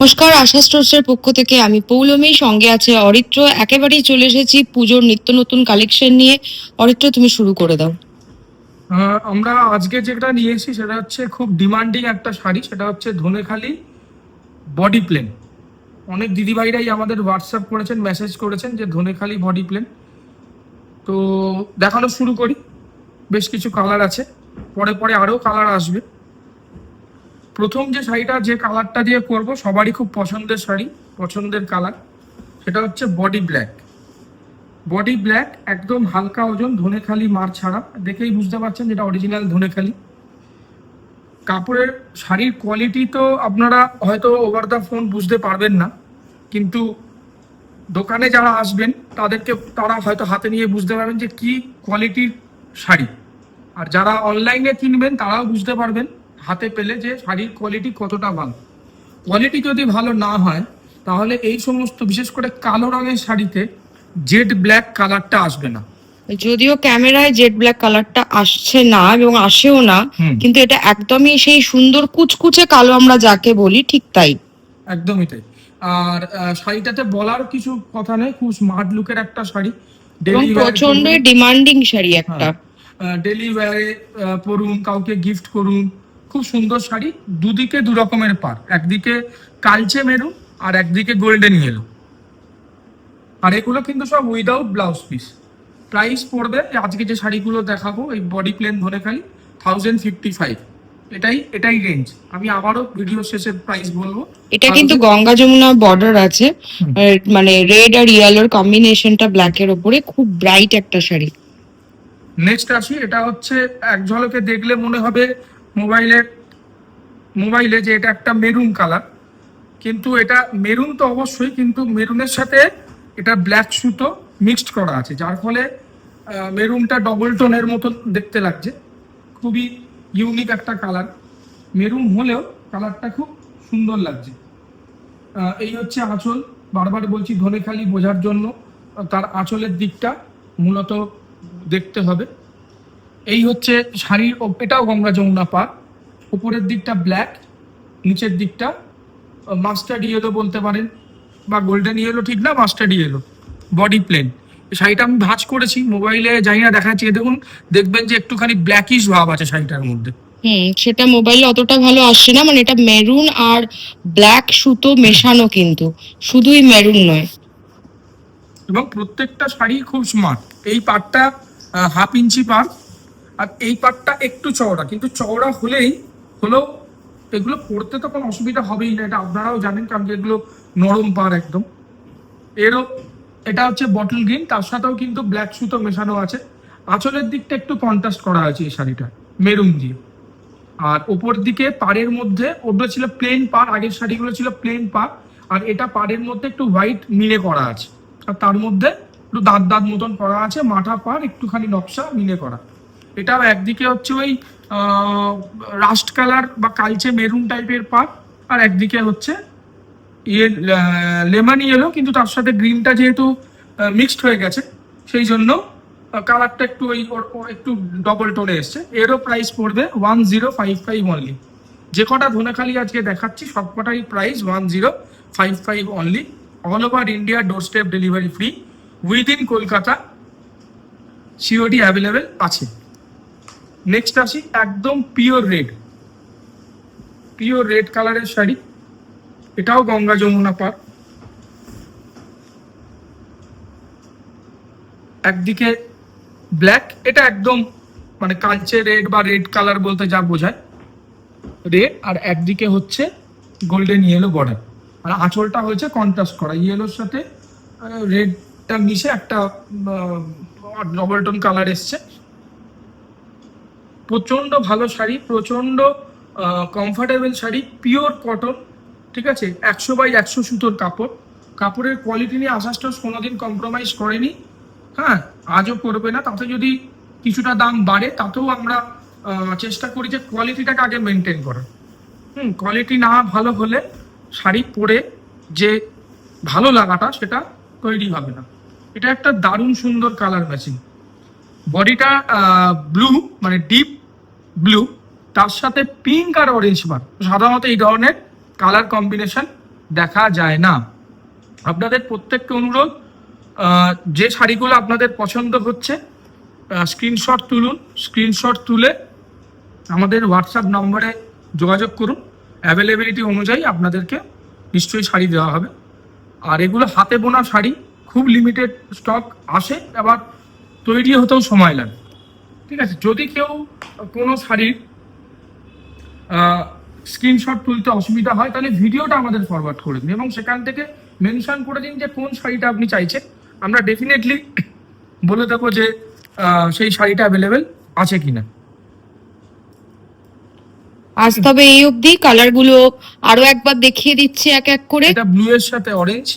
নমস্কার, আশা স্টোর্সের পক্ষ থেকে আমি পৌলমী, সঙ্গে আছে অরিত্র। একেবারেই চলে এসেছি পুজোর নিত্য নতুন কালেকশন নিয়ে। অরিত্র, তুমি শুরু করে দাও। আমরা আজকে যেটা নিয়ে এসেছি সেটা হচ্ছে খুব ডিমান্ডিং একটা শাড়ি, সেটা হচ্ছে ধনেখালি বডি প্লেন। অনেক দিদিভাইরাই আমাদের হোয়াটসঅ্যাপ করেছেন, মেসেজ করেছেন যে ধনেখালি বডি প্লেন। তো দেখানো শুরু করি। বেশ কিছু কালার আছে, পরে পরে আরও কালার আসবে। প্রথম যে শাড়িটা, যে কালারটা দিয়ে করব, সবারই খুব পছন্দের শাড়ি, পছন্দের কালার, সেটা হচ্ছে বডি ব্ল্যাক। বডি ব্ল্যাক, একদম হালকা ওজন, ধনেখালি মার ছাড়া, দেখেই বুঝতে পারছেন যেটা অরিজিনাল ধনেখালি। কাপড়ের শাড়ির কোয়ালিটি তো আপনারা হয়তো ওভার দ্য ফোন বুঝতে পারবেন না, কিন্তু দোকানে যারা আসবেন তারা হয়তো হাতে নিয়ে বুঝতে পারবেন যে কি কোয়ালিটির শাড়ি। আর যারা অনলাইনে কিনবেন তারাও বুঝতে পারবেন হাতে পেলে যে শাড়ির কোয়ালিটি কতটা ভালো। কোয়ালিটি যদি ভালো না হয় তাহলে এই সমস্ত, বিশেষ করে কালো রঙের শাড়িতে জেড ব্ল্যাক কালারটা আসবে না। যদিও ক্যামেরায় জেড ব্ল্যাক কালারটা আসছে না এবং আসেও না, কিন্তু এটা একদমই সেই সুন্দর কুচকুচে কালো আমরা যাকে বলি, ঠিক তাই। একদমই তাই। আর শাড়িটাতে বলার কিছু কথা নেই, খুব স্মার্ট লুকের একটা শাড়ি। প্রচন্ড ডিমান্ডিং শাড়ি একটা। ডেলি ওয়্যারে পরুন, কাউকে গিফট করুন, খুব সুন্দর শাড়ি। দুদিকে দু রকমের পার, একদিকে কালচে মেরুন আর একদিকে গোল্ডেন ইয়েলো। আর এগুলো কিন্তু সব উইদাউট ব্লাউজ পিস। প্রাইস পড়বে আজকে যে শাড়িগুলো দেখাবো, এই বডি প্লেন ধনেখালি, 1055। এটাই রেঞ্জ। আমি আবারও ভিডিও শেষে প্রাইস বলবো। এটা কিন্তু গঙ্গা যমুনা বর্ডার আছে, মানে রেড আর ইয়েলোর কম্বিনেশনটা ব্ল্যাকের উপরে, খুব ব্রাইট একটা শাড়ি। নেক্সট আসি, এটা হচ্ছে এক ঝলকে দেখলে মনে হবে মোবাইলে যে এটা একটা মেরুন কালার, কিন্তু এটা মেরুন তো অবশ্যই, কিন্তু মেরুনের সাথে এটা ব্ল্যাক সুতো মিক্সড করা আছে, যার ফলে মেরুনটা ডবল টোনের মতো দেখতে লাগছে। খুবই ইউনিক একটা কালার, মেরুন হলেও কালারটা খুব সুন্দর লাগছে। এই হচ্ছে আঁচল। বারবার বলছি ধনেখালি বোঝার জন্য তার আঁচলের দিকটা মূলত দেখতে হবে। এই হচ্ছে শাড়ির, এটাও গঙ্গা যমুনা পাড়। উপরের দিকটা ব্ল্যাক, নিচের দিকটা মাস্টার্ড ইয়েলো বলতে পারেন, বা গোল্ডেন ইয়েলো ঠিক না, মাস্টার্ড ইয়েলো। Body plain. শাড়িটা আমি ভাঁজ করেছি, মোবাইলে জানি না দেখাচ্ছি, দেখুন, দেখবেন যে একটুখানি ব্ল্যাকিশ ভাব আছে শাড়িটার মধ্যে। সেটা মোবাইলে অতটা ভালো আসছে না, মানে এটা মেরুন আর ব্ল্যাক সুতো মেশানো, কিন্তু শুধুই মেরুন নয়। এবং প্রত্যেকটা শাড়ি খুব স্মার্ট। এই পাটটা 1/2 ইঞ্চি পার, আর এই পাটটা একটু চওড়া, কিন্তু চওড়া হলেও এগুলো পরতে তো কোনো অসুবিধা হবেই না, এটা আপনারাও জানেন, কারণ এগুলো নরম পার একদম। এটা হচ্ছে বটল গ্রিন, তার সাথেও কিন্তু ব্ল্যাক সুতো মেশানো আছে। আঁচলের দিকটা একটু কন্ট্রাস্ট করা হয়েছে এই শাড়িটা মেরুন দিয়ে। আর ওপর দিকে পাড়ের মধ্যে, ওটা ছিল প্লেন পাড়, আগের শাড়িগুলো ছিল প্লেন পাড়, আর এটা পাড়ের মধ্যে একটু হোয়াইট মিলে করা আছে, আর তার মধ্যে একটু দাঁত দাঁত মতন করা আছে, মাথা পাড় একটুখানি নকশা মিলে করা। এটাও একদিকে হচ্ছে ওই রাস্ট কালার বা কালচে মেরুন টাইপের পাড়, আর একদিকে হচ্ছে লেমন ইয়েলো, কিন্তু তার সাথে গ্রিনটা যেহেতু মিক্সড হয়ে গেছে, সেই জন্য কালারটা একটু একটু ডবল টোনে এসছে। এরও প্রাইস পড়বে 1055 অনলি। যে কটা ধনেখালি আজকে দেখাচ্ছি সব কটাই price 1055 only. All over India ডোর step delivery free, within Kolkata, COD available আছে। নেক্সট আসি, একদম পিওর রেড কালারের শাড়ি। এটাও গঙ্গা যমুনা পার। একদিকে ব্ল্যাক, এটা একদম মানে কালচে রেড বা রেড কালার বলতে যা বোঝায়, রেড, আর একদিকে হচ্ছে গোল্ডেন ইয়েলো বর্ডার। আর আঁচলটা হয়েছে কন্ট্রাস্ট করা, ইয়েলোর সাথে রেডটা মিশে একটা ডবল টোন কালার এসছে। প্রচন্ড ভালো শাড়ি, প্রচন্ড কমফর্টেবল শাড়ি, পিওর কটন, ঠিক আছে, 100/100 সুতোর কাপড়। কাপড়ের কোয়ালিটি নিয়ে আশা স্টোর্স কোনোদিন কম্প্রোমাইজ করেনি, হ্যাঁ, আজও করবে না। তাতে যদি কিছুটা দাম বাড়ে তাতেও আমরা চেষ্টা করি যে কোয়ালিটিটাকে আগে মেনটেন করার। কোয়ালিটি না ভালো হলে শাড়ি পরে যে ভালো লাগাটা সেটা তৈরি হবে না। এটা একটা দারুণ সুন্দর কালার ম্যাচিং। বডিটা ব্লু, মানে ডিপ ব্লু, তার সাথে পিঙ্ক আর অরেঞ্জ বার। সাধারণত এই ধরনের কালার কম্বিনেশন দেখা যায় না। আপনাদের প্রত্যেককে অনুরোধ, যে শাড়িগুলো আপনাদের পছন্দ হচ্ছে স্ক্রিনশট তুলুন, স্ক্রিনশট তুলে আমাদের হোয়াটসঅ্যাপ নম্বরে যোগাযোগ করুন। অ্যাভেলেবিলিটি অনুযায়ী আপনাদেরকে নিশ্চয়ই শাড়ি দেওয়া হবে। আর এগুলো হাতে বোনা শাড়ি, খুব লিমিটেড স্টক আসে, আবার তৈরি হতেও সময় লাগে। ঠিক আছে, যদি কেউ কোনো শাড়ির স্ক্রিনশট তুলতে অসুবিধা হয় তাহলে ভিডিওটা আমাদের ফরওয়ার্ড করে দিন এবং সেখান থেকে মেনশন করে দিন যে কোন শাড়িটা আপনি চাইছেন। আমরা ডেফিনেটলি বলে দেবো যে সেই শাড়িটা অ্যাভেলেবেল আছে কিনা। আজ তবে এই অবধি, কালার গুলো আরো একবার দেখিয়ে দিচ্ছি এক এক করে। এটা ব্লু এর সাথে অরেঞ্জ,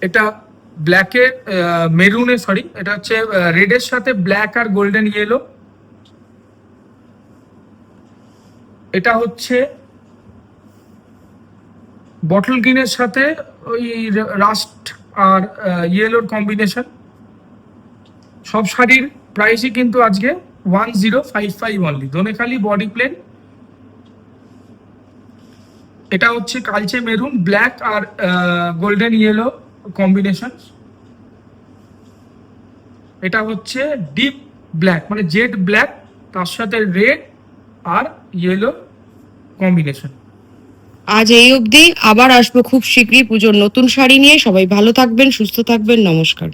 এটা ব্ল্যাকের মেরুনে, সরি এটা হচ্ছে রেডের সাথে ব্ল্যাক আর গোল্ডেন ইয়েলো, এটা হচ্ছে বটল গ্রিনের সাথে ওই রাস্ট আর ইয়েলোর কম্বিনেশন। সব শাড়ির প্রাইসই কিন্তু আজকে 1055 অনলি। ধনেখালি বডি প্লেন, এটা হচ্ছে কালচে মেরুন, ব্ল্যাক আর গোল্ডেন ইয়েলো কম্বিনেশন। এটা হচ্ছে ডিপ ব্ল্যাক মানে জেড ব্ল্যাক, তার সাথে রেড আর ইয়েলো কম্বিনেশন। আজ এই অবধি, আবার আসবো খুব শীঘ্রই পুজোর নতুন শাড়ি নিয়ে। সবাই ভালো থাকবেন, সুস্থ থাকবেন, নমস্কার।